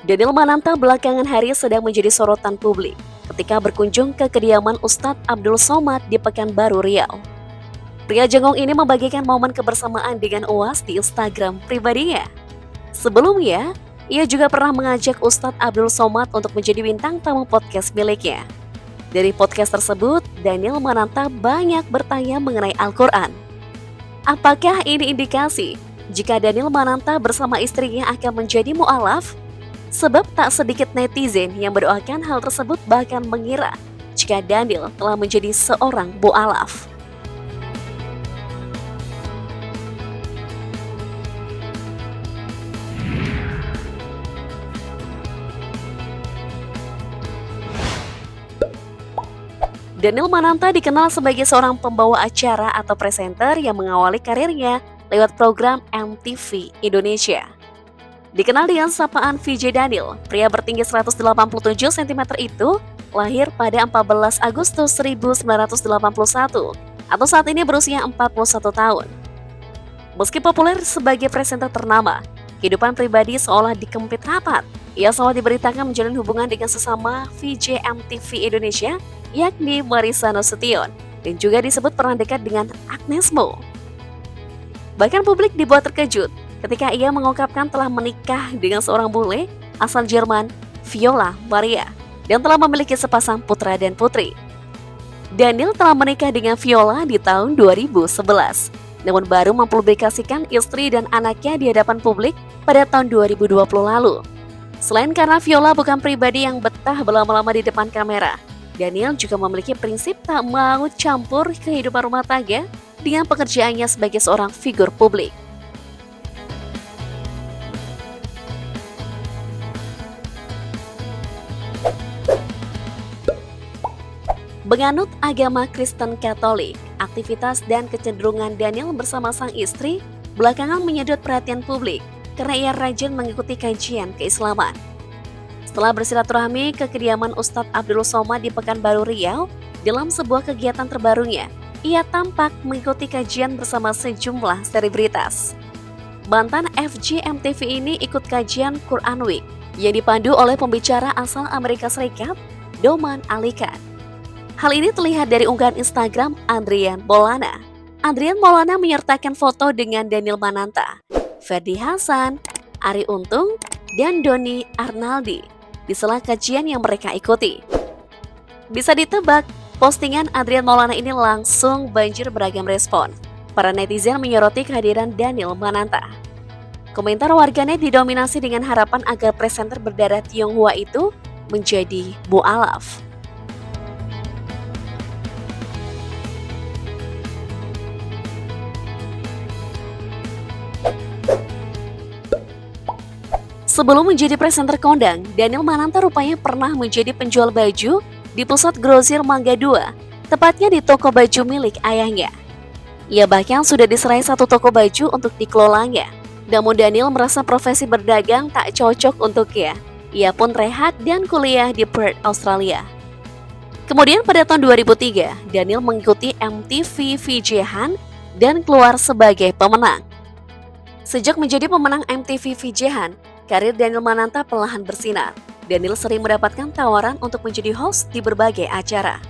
Daniel Mananta belakangan hari sedang menjadi sorotan publik ketika berkunjung ke kediaman Ustadz Abdul Somad di Pekanbaru Riau. Pria jengong ini membagikan momen kebersamaan dengan UAS di Instagram pribadinya. Sebelumnya, ia juga pernah mengajak Ustadz Abdul Somad untuk menjadi bintang tamu podcast miliknya. Dari podcast tersebut, Daniel Mananta banyak bertanya mengenai Al-Quran. Apakah ini indikasi jika Daniel Mananta bersama istrinya akan menjadi mu'alaf? Sebab tak sedikit netizen yang mendoakan hal tersebut bahkan mengira jika Daniel telah menjadi seorang mu'alaf. Daniel Mananta dikenal sebagai seorang pembawa acara atau presenter yang mengawali karirnya lewat program MTV Indonesia. Dikenal dengan sapaan VJ Daniel, pria bertinggi 187 cm itu lahir pada 14 Agustus 1981 atau saat ini berusia 41 tahun. Meski populer sebagai presenter ternama, kehidupan pribadi seolah dikempit rapat. Ia selalu diberitakan menjalin hubungan dengan sesama VJ MTV Indonesia, yakni Marissa Nasution, dan juga disebut pernah dekat dengan Agnes Mo. Bahkan publik dibuat terkejut ketika ia mengungkapkan telah menikah dengan seorang bule asal Jerman, Viola Maria, dan telah memiliki sepasang putra dan putri. Daniel telah menikah dengan Viola di tahun 2011, namun baru mempublikasikan istri dan anaknya di hadapan publik pada tahun 2020 lalu. Selain karena Viola bukan pribadi yang betah berlama-lama di depan kamera, Daniel juga memiliki prinsip tak mau campur kehidupan rumah tangga dengan pekerjaannya sebagai seorang figur publik. Menganut agama Kristen Katolik, aktivitas dan kecenderungan Daniel bersama sang istri belakangan menyedot perhatian publik karena ia rajin mengikuti kajian keislaman. Setelah bersilaturahmi ke kediaman Ustadz Abdul Somad di Pekanbaru Riau, dalam sebuah kegiatan terbarunya, ia tampak mengikuti kajian bersama sejumlah selebritas. Mantan FG MTV ini ikut kajian Quran Week yang dipandu oleh pembicara asal Amerika Serikat, Doman Alikan. Hal ini terlihat dari unggahan Instagram Adrian Maulana. Adrian Maulana menyertakan foto dengan Daniel Mananta, Ferdy Hassan, Arie Untung, dan Doni Arnaldi di sela kajian yang mereka ikuti. Bisa ditebak, postingan Adrian Maulana ini langsung banjir beragam respon. Para netizen menyoroti kehadiran Daniel Mananta. Komentar warganet didominasi dengan harapan agar presenter berdarah Tionghoa itu menjadi mu'alaf. Sebelum menjadi presenter kondang, Daniel Mananta rupanya pernah menjadi penjual baju di pusat grosir Mangga 2, tepatnya di toko baju milik ayahnya. Ia bahkan sudah diserai satu toko baju untuk dikelolanya. Namun Daniel merasa profesi berdagang tak cocok untuknya. Ia pun rehat dan kuliah di Perth, Australia. Kemudian pada tahun 2003, Daniel mengikuti MTV VJ-Han dan keluar sebagai pemenang. Sejak menjadi pemenang MTV VJ-Han, karir Daniel Mananta perlahan bersinar. Daniel sering mendapatkan tawaran untuk menjadi host di berbagai acara.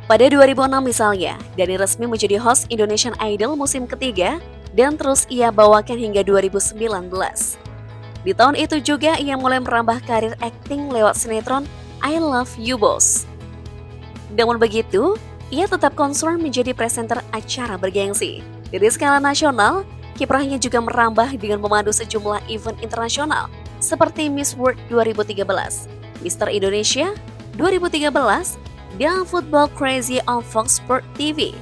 Pada 2006 misalnya, Daniel resmi menjadi host Indonesian Idol musim ketiga dan terus ia bawakan hingga 2019. Di tahun itu juga ia mulai merambah karir akting lewat sinetron I Love You Boss. Namun begitu, ia tetap concern menjadi presenter acara bergengsi. Dari skala nasional, kiprahnya juga merambah dengan memandu sejumlah event internasional seperti Miss World 2013, Mister Indonesia 2013, dan Football Crazy on Fox Sport TV.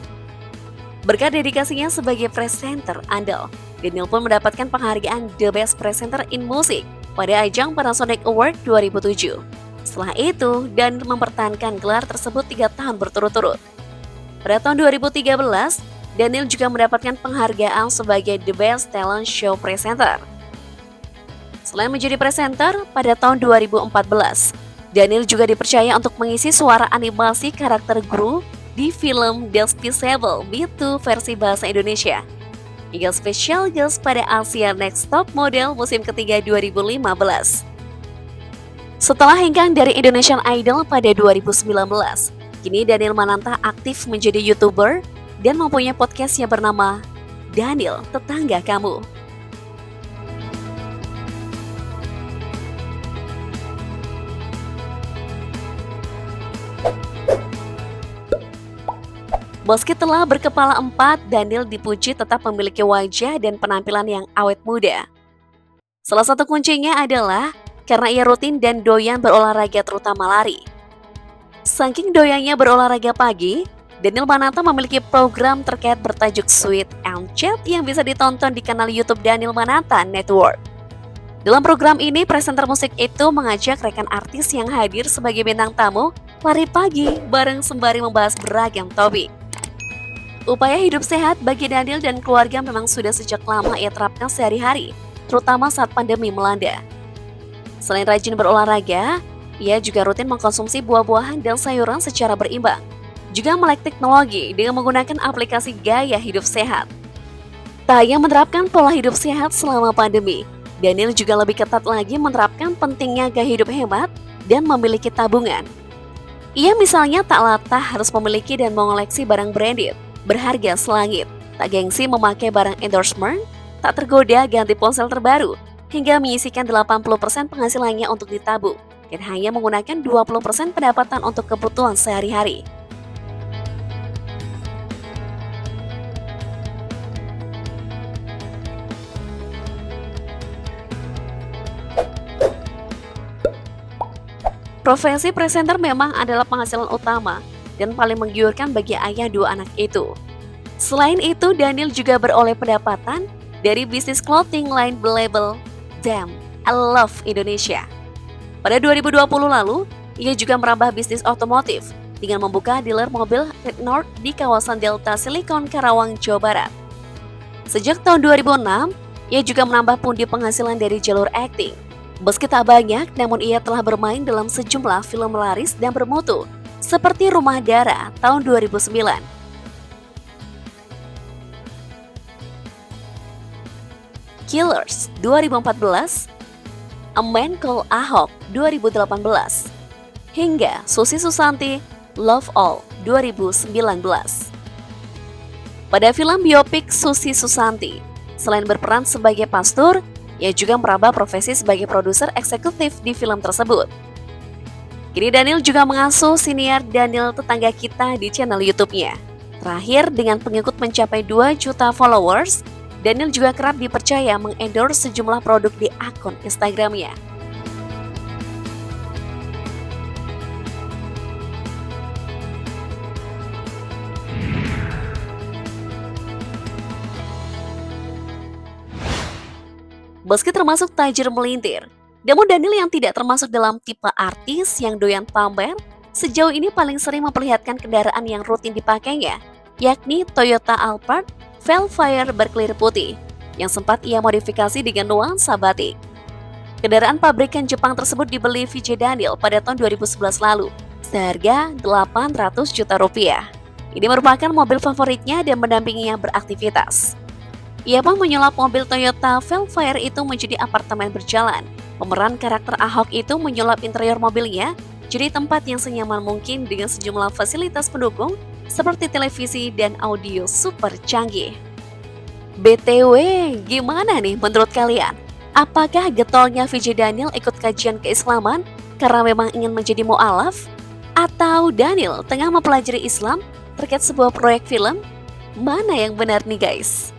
Berkat dedikasinya sebagai presenter andal, Daniel pun mendapatkan penghargaan The Best Presenter in Music pada ajang Panasonic Award 2007. Setelah itu, Daniel mempertahankan gelar tersebut 3 tahun berturut-turut. Pada tahun 2013, Daniel juga mendapatkan penghargaan sebagai The Best Talent Show Presenter. Selain menjadi presenter, pada tahun 2014, Daniel juga dipercaya untuk mengisi suara animasi karakter Gru di film Despicable Me 2 versi bahasa Indonesia, hingga special guest pada Asia Next Top Model musim ketiga 2015. Setelah hengkang dari Indonesian Idol pada 2019, kini Daniel Mananta aktif menjadi YouTuber dan mempunyai podcast yang bernama Daniel Tetangga Kamu. Meski telah berkepala 4, Daniel dipuji tetap memiliki wajah dan penampilan yang awet muda. Salah satu kuncinya adalah karena ia rutin dan doyan berolahraga terutama lari. Saking doyannya berolahraga pagi, Daniel Mananta memiliki program terkait bertajuk Sweet and Chat yang bisa ditonton di kanal YouTube Daniel Mananta Network. Dalam program ini, presenter musik itu mengajak rekan artis yang hadir sebagai bintang tamu lari pagi bareng sembari membahas beragam topik. Upaya hidup sehat bagi Daniel dan keluarga memang sudah sejak lama ia terapkan sehari-hari, terutama saat pandemi melanda. Selain rajin berolahraga, ia juga rutin mengkonsumsi buah-buahan dan sayuran secara berimbang, juga melek teknologi dengan menggunakan aplikasi gaya hidup sehat. Tak hanya menerapkan pola hidup sehat selama pandemi, Daniel juga lebih ketat lagi menerapkan pentingnya gaya hidup hemat dan memiliki tabungan. Ia misalnya tak latah harus memiliki dan mengoleksi barang branded berharga selangit, tak gengsi memakai barang endorsement, tak tergoda ganti ponsel terbaru, hingga menyisihkan 80% penghasilannya untuk ditabung, dan hanya menggunakan 20% pendapatan untuk kebutuhan sehari-hari. Profesi presenter memang adalah penghasilan utama dan paling menggiurkan bagi ayah 2 anak itu. Selain itu, Daniel juga beroleh pendapatan dari bisnis clothing line berlabel Damn, I Love Indonesia. Pada 2020 lalu, ia juga merambah bisnis otomotif dengan membuka dealer mobil Red North di kawasan Delta Silicon, Karawang, Jawa Barat. Sejak tahun 2006, ia juga menambah pundi penghasilan dari jalur akting. Meski tak banyak, namun ia telah bermain dalam sejumlah film laris dan bermutu, seperti Rumah Dara tahun 2009. Killers 2014, A Man Called Ahok 2018, hingga Susi Susanti Love All 2019. Pada film biopik Susi Susanti, selain berperan sebagai pastor, ia juga merambah profesi sebagai produser eksekutif di film tersebut. Kini Daniel juga mengasuh siniar Daniel Tetangga Kita di channel YouTube-nya. Terakhir, dengan pengikut mencapai 2 juta followers, Daniel juga kerap dipercaya mengendorse sejumlah produk di akun Instagram-nya. Meski termasuk tajir melintir, namun Daniel yang tidak termasuk dalam tipe artis yang doyan pamer, sejauh ini paling sering memperlihatkan kendaraan yang rutin dipakainya, yakni Toyota Alphard Velfire berkelir putih, yang sempat ia modifikasi dengan nuansa batik. Kendaraan pabrikan Jepang tersebut dibeli VJ Daniel pada tahun 2011 lalu, seharga 800 juta rupiah. Ini merupakan mobil favoritnya dan mendampinginya beraktivitas. Ia pun menyulap mobil Toyota Velfire itu menjadi apartemen berjalan. Pemeran karakter Ahok itu menyulap interior mobilnya jadi tempat yang senyaman mungkin dengan sejumlah fasilitas pendukung seperti televisi dan audio super canggih. BTW, gimana nih menurut kalian? Apakah getolnya VJ Daniel ikut kajian keislaman karena memang ingin menjadi mu'alaf? Atau Daniel tengah mempelajari Islam terkait sebuah proyek film? Mana yang benar nih guys?